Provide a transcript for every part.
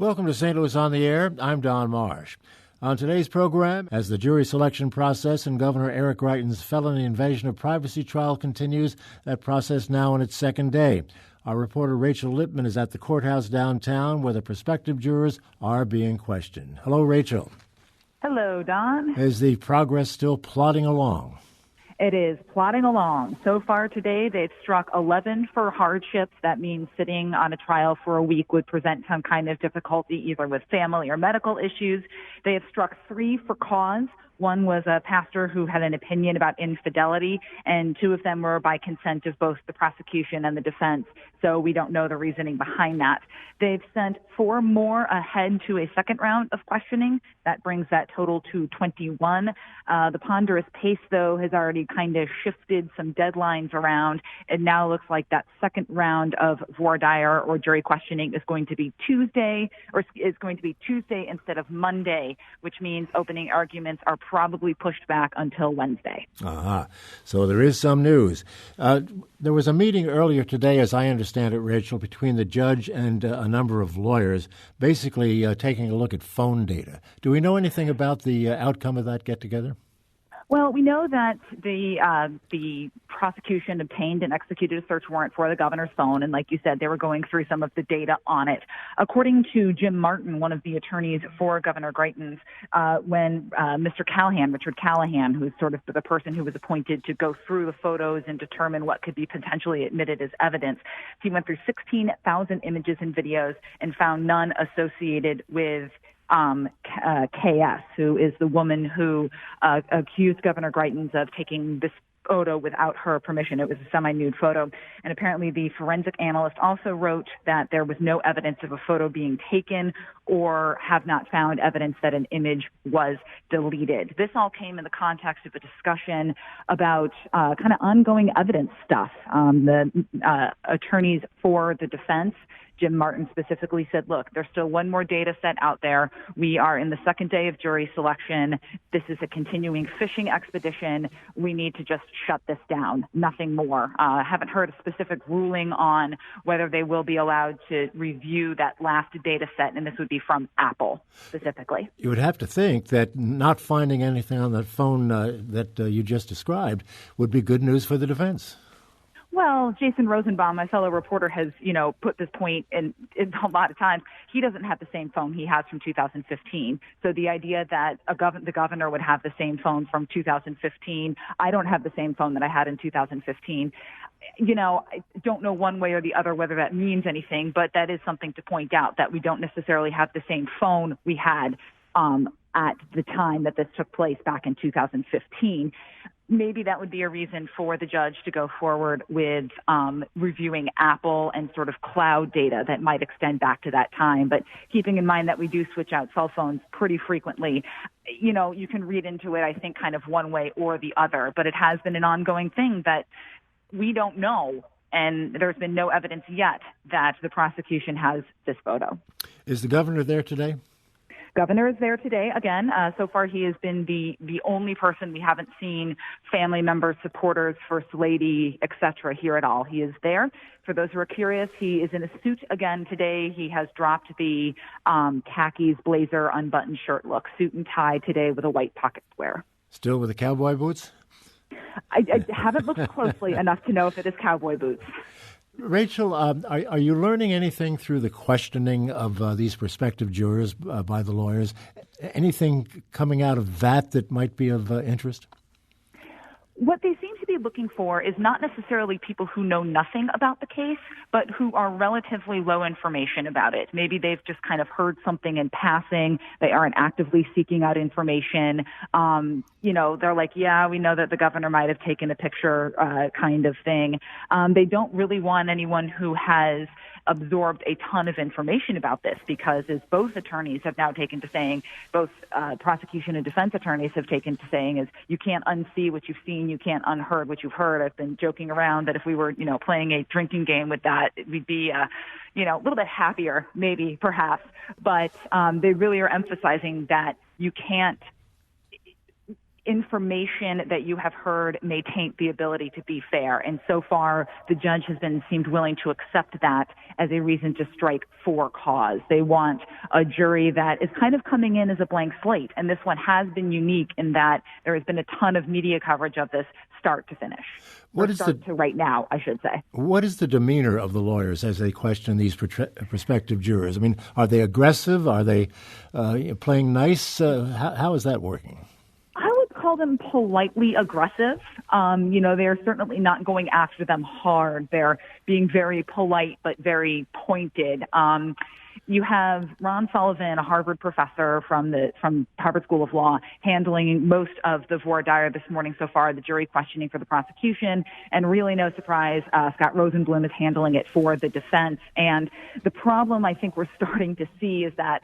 Welcome to St. Louis on the Air. I'm Don Marsh. On today's program, as the jury selection process in Governor Eric Greitens' felony invasion of privacy trial continues, that process now on its second day. Our reporter Rachel Lippmann is at the courthouse downtown where the prospective jurors are being questioned. Hello, Rachel. Hello, Don. Is the progress still plodding along? It is plodding along. So far today, they've struck 11 for hardships. That means sitting on a trial for a week would present some kind of difficulty, either with family or medical issues. They have struck 3 for cause. One was a pastor who had an opinion about infidelity, and 2 of them were by consent of both the prosecution and the defense, so we don't know the reasoning behind that. They've sent 4 more ahead to a second round of questioning. That brings that total to 21. The ponderous pace, though, has already kind of shifted some deadlines around. It now looks like that second round of voir dire or jury questioning is going to be Tuesday instead of Monday, which means opening arguments are probably pushed back until Wednesday. So there is some news. There was a meeting earlier today, as I understand it, Rachel, between the judge and a number of lawyers, basically taking a look at phone data. Do we know anything about the outcome of that get-together? Well, we know that the prosecution obtained and executed a search warrant for the governor's phone, and like you said, they were going through some of the data on it. According to Jim Martin, one of the attorneys for Governor Greitens, when Mr. Callahan, Richard Callahan, who's sort of the person who was appointed to go through the photos and determine what could be potentially admitted as evidence, he went through 16,000 images and videos and found none associated with KS, who is the woman who accused Governor Greitens of taking this photo without her permission. It was a semi-nude photo. And apparently the forensic analyst also wrote that there was no evidence of a photo being taken or have not found evidence that an image was deleted. This all came in the context of a discussion about kind of ongoing evidence stuff. The attorneys for the defense, Jim Martin specifically said, look, there's still one more data set out there. We are in the second day of jury selection. This is a continuing fishing expedition. We need to just shut this down. Nothing more. Haven't heard a specific ruling on whether they will be allowed to review that last data set, and this would be from Apple specifically. You would have to think that not finding anything on that phone that you just described would be good news for the defense. Well, Jason Rosenbaum, my fellow reporter, has, put this point in a lot of times. He doesn't have the same phone he has from 2015. So the idea that the governor would have the same phone from 2015, I don't have the same phone that I had in 2015. I don't know one way or the other whether that means anything, but that is something to point out, that we don't necessarily have the same phone we had at the time that this took place back in 2015. Maybe that would be a reason for the judge to go forward with reviewing Apple and sort of cloud data that might extend back to that time. But keeping in mind that we do switch out cell phones pretty frequently, you can read into it, I think, kind of one way or the other. But it has been an ongoing thing that we don't know. And there's been no evidence yet that the prosecution has this photo. Is the governor there today? Governor is there today. Again, so far he has been the only person. We haven't seen family members, supporters, First Lady, etc. here at all. He is there. For those who are curious, he is in a suit again today. He has dropped the khakis, blazer, unbuttoned shirt look, suit and tie today with a white pocket square. Still with the cowboy boots? I haven't looked closely enough to know if it is cowboy boots. Rachel, are you learning anything through the questioning of these prospective jurors by the lawyers? Anything coming out of that might be of interest? What they seem to be looking for is not necessarily people who know nothing about the case, but who are relatively low information about it. Maybe they've just kind of heard something in passing. They aren't actively seeking out information. They're like, yeah, we know that the governor might have taken a picture kind of thing. They don't really want anyone who has absorbed a ton of information about this, because as both attorneys have now taken to saying, both prosecution and defense attorneys have taken to saying, is you can't unsee what you've seen, you can't unheard what you've heard. I've been joking around that if we were, playing a drinking game with that, we'd be, a little bit happier, maybe, perhaps. But they really are emphasizing that you can't, information that you have heard may taint the ability to be fair. And so far, the judge has seemed willing to accept that as a reason to strike for cause. They want a jury that is kind of coming in as a blank slate. And this one has been unique in that there has been a ton of media coverage of this start to finish. To right now, I should say. What is the demeanor of the lawyers as they question these prospective jurors? I mean, are they aggressive? Are they playing nice? How is that working? Call them politely aggressive. They're certainly not going after them hard. They're being very polite but very pointed. You have Ron Sullivan, a Harvard professor from Harvard School of Law, handling most of the voir dire this morning so far, the jury questioning for the prosecution, and really no surprise, Scott Rosenblum is handling it for the defense. And the problem I think we're starting to see is that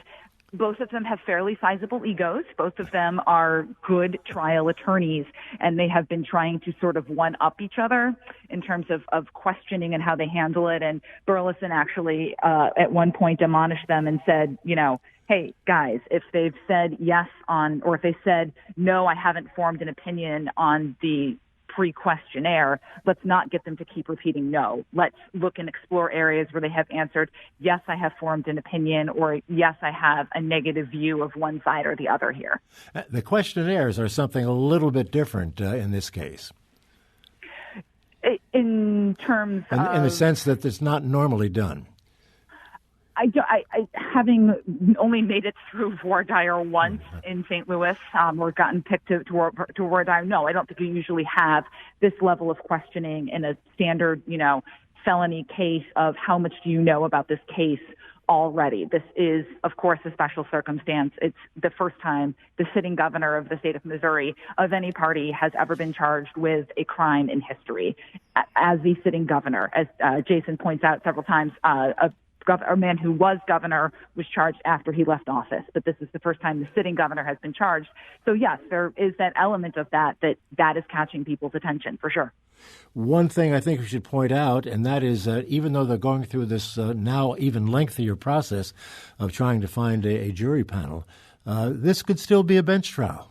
both of them have fairly sizable egos. Both of them are good trial attorneys, and they have been trying to sort of one-up each other in terms of questioning and how they handle it. And Burleson actually at one point admonished them and said, hey, guys, if they've said yes or if they said, no, I haven't formed an opinion on the pre-questionnaire, let's not get them to keep repeating no. Let's look and explore areas where they have answered, yes, I have formed an opinion, or yes, I have a negative view of one side or the other here. The questionnaires are something a little bit different in this case. In terms of... In the sense that it's not normally done. Having only made it through voir dire once in St. Louis, or gotten picked to voir dire, no, I don't think you usually have this level of questioning in a standard, felony case of how much do you know about this case already. This is, of course, a special circumstance. It's the first time the sitting governor of the state of Missouri of any party has ever been charged with a crime in history. As the sitting governor, as Jason points out several times, a man who was governor was charged after he left office, but this is the first time the sitting governor has been charged. So yes, there is that element of that is catching people's attention for sure. One thing I think we should point out, and that is even though they're going through this now even lengthier process of trying to find a jury panel, this could still be a bench trial.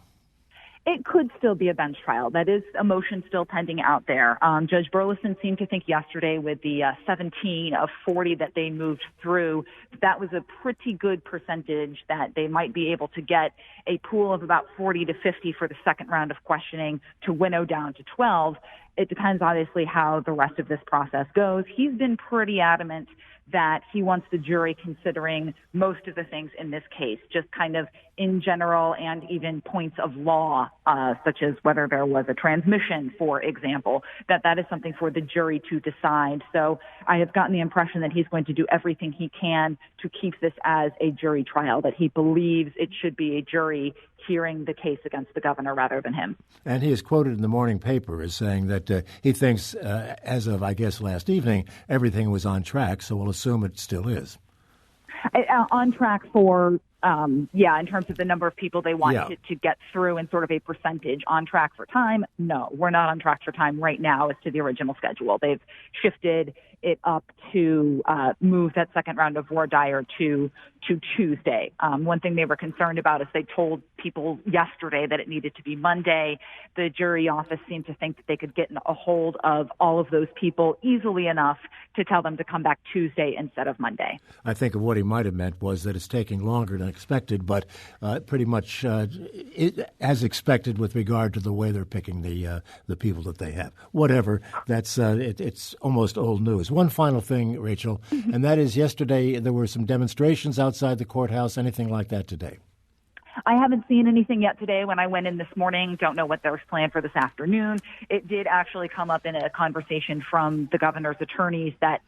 It could still be a bench trial. That is a motion still pending out there. Judge Burleson seemed to think yesterday with the 17 of 40 that they moved through, that was a pretty good percentage that they might be able to get a pool of about 40 to 50 for the second round of questioning to winnow down to 12. It depends, obviously, how the rest of this process goes. He's been pretty adamant that he wants the jury considering most of the things in this case, just kind of in general and even points of law, such as whether there was a transmission, for example, that is something for the jury to decide. So I have gotten the impression that he's going to do everything he can to keep this as a jury trial, that he believes it should be a jury hearing the case against the governor rather than him. And he is quoted in the morning paper as saying that he thinks, as of, I guess, last evening, everything was on track, so we'll assume it still is. On track for, in terms of the number of people they want to get through and sort of a percentage. On track for time? No, we're not on track for time right now as to the original schedule. They've shifted it up to move that second round of voir dire to Tuesday. One thing they were concerned about is they told people yesterday that it needed to be Monday. The jury office seemed to think that they could get a hold of all of those people easily enough to tell them to come back Tuesday instead of Monday. I think of what he might have meant was that it's taking longer than expected, but pretty much as expected with regard to the way they're picking the people that they have. Whatever, that's it's almost old news. One final thing, Rachel, and that is yesterday there were some demonstrations outside the courthouse. Anything like that today? I haven't seen anything yet today. When I went in this morning, don't know what there's planned for this afternoon. It did actually come up in a conversation from the governor's attorneys that,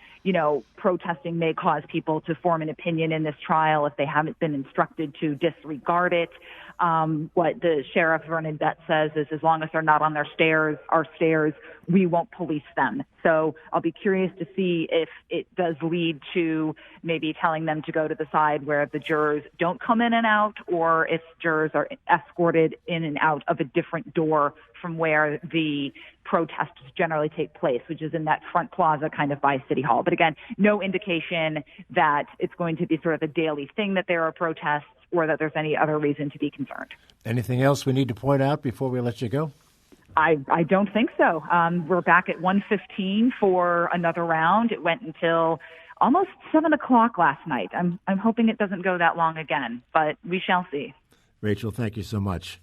protesting may cause people to form an opinion in this trial if they haven't been instructed to disregard it. What the sheriff, Vernon Betts, says is as long as they're not on our stairs, we won't police them. So I'll be curious to see if it does lead to maybe telling them to go to the side where the jurors don't come in and out, or if jurors are escorted in and out of a different door from where the protests generally take place, which is in that front plaza kind of by City Hall. But again, no indication that it's going to be sort of a daily thing that there are protests or that there's any other reason to be concerned. Anything else we need to point out before we let you go? I don't think so. We're back at 1:15 for another round. It went until almost 7 o'clock last night. I'm hoping it doesn't go that long again, but we shall see. Rachel, thank you so much.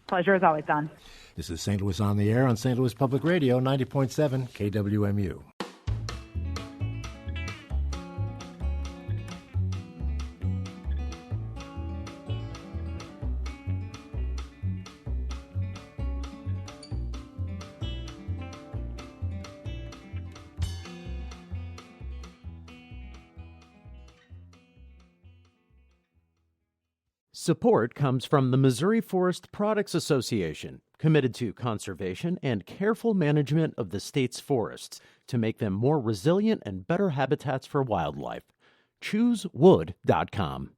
Pleasure as always, Don. This is St. Louis on the Air on St. Louis Public Radio, 90.7 KWMU. Support comes from the Missouri Forest Products Association, committed to conservation and careful management of the state's forests to make them more resilient and better habitats for wildlife. ChooseWood.com.